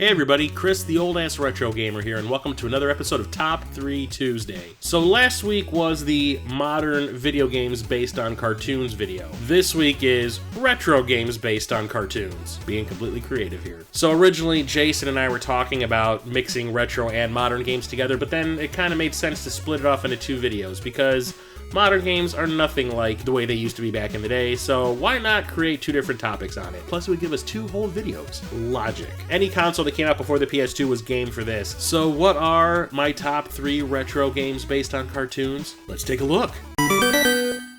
Hey everybody, Chris the Old Ass Retro Gamer here, and welcome to another episode of Top 3 Tuesday. So last week was the modern video games based on cartoons video. This week is retro games based on cartoons. Being completely creative here. So originally, Jason and I were talking about mixing retro and modern games together, but then it kind of made sense to split it off into two videos, because modern games are nothing like the way they used to be back in the day, so why not create two different topics on it? Plus it would give us two whole videos. Logic. Any console that came out before the PS2 was game for this. So what are my top 3 retro games based on cartoons? Let's take a look.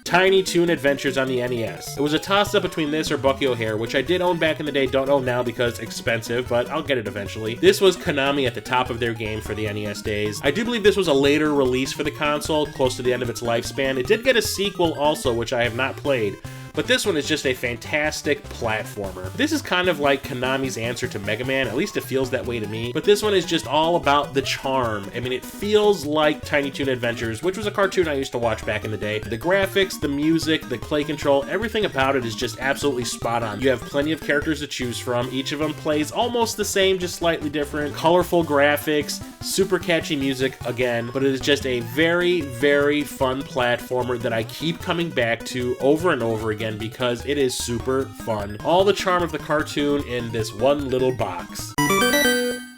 Tiny Toon Adventures on the NES. It was a toss-up between this or Bucky O'Hare, which I did own back in the day, don't own now because expensive, but I'll get it eventually. This was Konami at the top of their game for the NES days. I do believe this was a later release for the console, close to the end of its lifespan. It did get a sequel also, which I have not played. But this one is just a fantastic platformer. This is kind of like Konami's answer to Mega Man, at least it feels that way to me. But this one is just all about the charm. I mean, it feels like Tiny Toon Adventures, which was a cartoon I used to watch back in the day. The graphics, the music, the play control, everything about it is just absolutely spot on. You have plenty of characters to choose from. Each of them plays almost the same, just slightly different. Colorful graphics, super catchy music again, but it is just a very, very fun platformer that I keep coming back to over and over again, because it is super fun. All the charm of the cartoon in this one little box.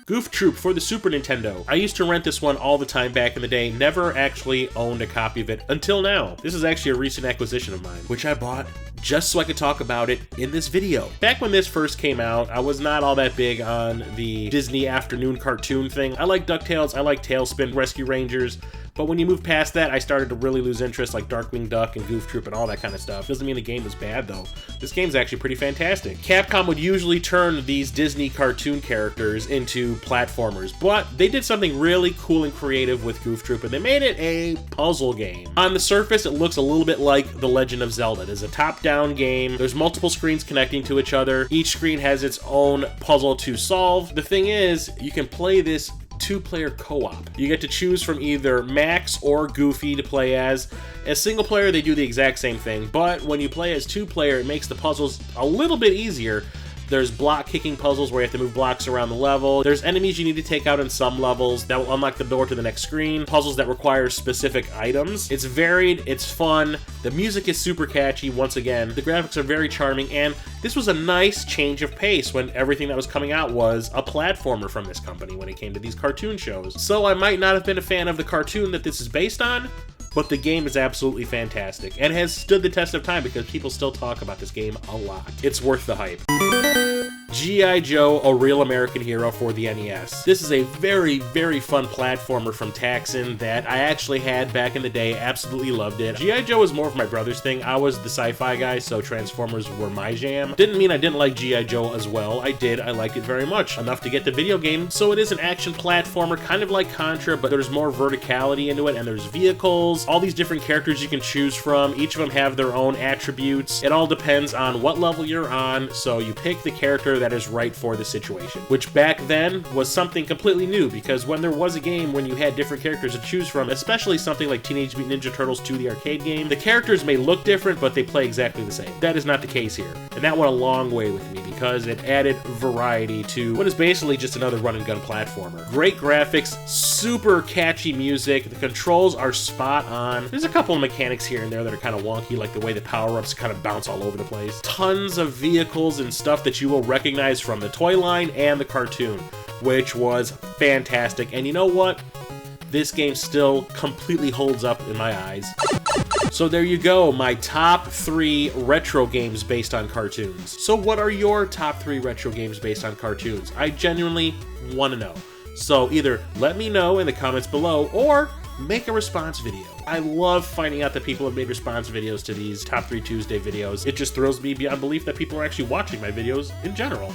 Goof Troop for the Super Nintendo. I used to rent this one all the time back in the day, never actually owned a copy of it until now. This is actually a recent acquisition of mine, which I bought just so I could talk about it in this video. Back when this first came out, I was not all that big on the Disney afternoon cartoon thing. I like DuckTales, I like Tailspin, Rescue Rangers, but when you move past that, I started to really lose interest, like Darkwing Duck and Goof Troop and all that kind of stuff. Doesn't mean the game was bad, though. This game's actually pretty fantastic. Capcom would usually turn these Disney cartoon characters into platformers, but they did something really cool and creative with Goof Troop, and they made it a puzzle game. On the surface, it looks a little bit like The Legend of Zelda. It is a top-down game. There's multiple screens connecting to each other. Each screen has its own puzzle to solve. The thing is, you can play this two-player co-op. You get to choose from either Max or Goofy to play as. As single player, they do the exact same thing, but when you play as two-player, it makes the puzzles a little bit easier. There's block-kicking puzzles where you have to move blocks around the level. There's enemies you need to take out in some levels that will unlock the door to the next screen. Puzzles that require specific items. It's varied, it's fun, the music is super catchy once again, the graphics are very charming, and this was a nice change of pace when everything that was coming out was a platformer from this company when it came to these cartoon shows. So I might not have been a fan of the cartoon that this is based on, but the game is absolutely fantastic and has stood the test of time because people still talk about this game a lot. It's worth the hype. G.I. Joe, A Real American Hero for the NES. This is a very, very fun platformer from Taxon that I actually had back in the day, absolutely loved it. G.I. Joe was more of my brother's thing. I was the sci-fi guy, so Transformers were my jam. Didn't mean I didn't like G.I. Joe as well. I did, I liked it very much. Enough to get the video game, so it is an action platformer, kind of like Contra, but there's more verticality into it, and there's vehicles, all these different characters you can choose from. Each of them have their own attributes. It all depends on what level you're on, so you pick the character that is right for the situation, which back then was something completely new, because when there was a game when you had different characters to choose from, especially something like Teenage Mutant Ninja Turtles 2, the arcade game, the characters may look different, but they play exactly the same. That is not the case here, and that went a long way with me because it added variety to what is basically just another run-and-gun platformer. Great graphics, super catchy music, the controls are spot on. There's a couple of mechanics here and there that are kind of wonky, like the way the power-ups kind of bounce all over the place. Tons of vehicles and stuff that you will recognize from the toy line and the cartoon, which was fantastic. And you know what? This game still completely holds up in my eyes. So there you go, my top 3 retro games based on cartoons. So what are your top 3 retro games based on cartoons? I genuinely want to know. So either let me know in the comments below, or make a response video. I love finding out that people have made response videos to these Top 3 Tuesday videos. It just throws me beyond belief that people are actually watching my videos in general.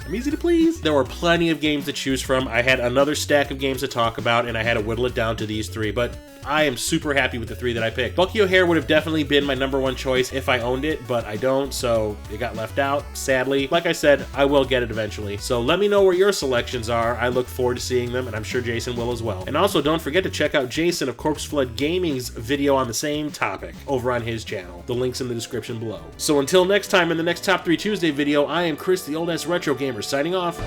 I'm easy to please. There were plenty of games to choose from. I had another stack of games to talk about, and I had to whittle it down to these 3, but I am super happy with the 3 that I picked. Bucky O'Hare would have definitely been my #1 choice if I owned it, but I don't, so it got left out, sadly. Like I said, I will get it eventually. So let me know where your selections are. I look forward to seeing them, and I'm sure Jason will as well. And also, don't forget to check out Jason of Corpse Flood Gaming's video on the same topic over on his channel. The link's in the description below. So until next time in the next Top 3 Tuesday video, I am Chris the Old Ass Retro Gamer signing off.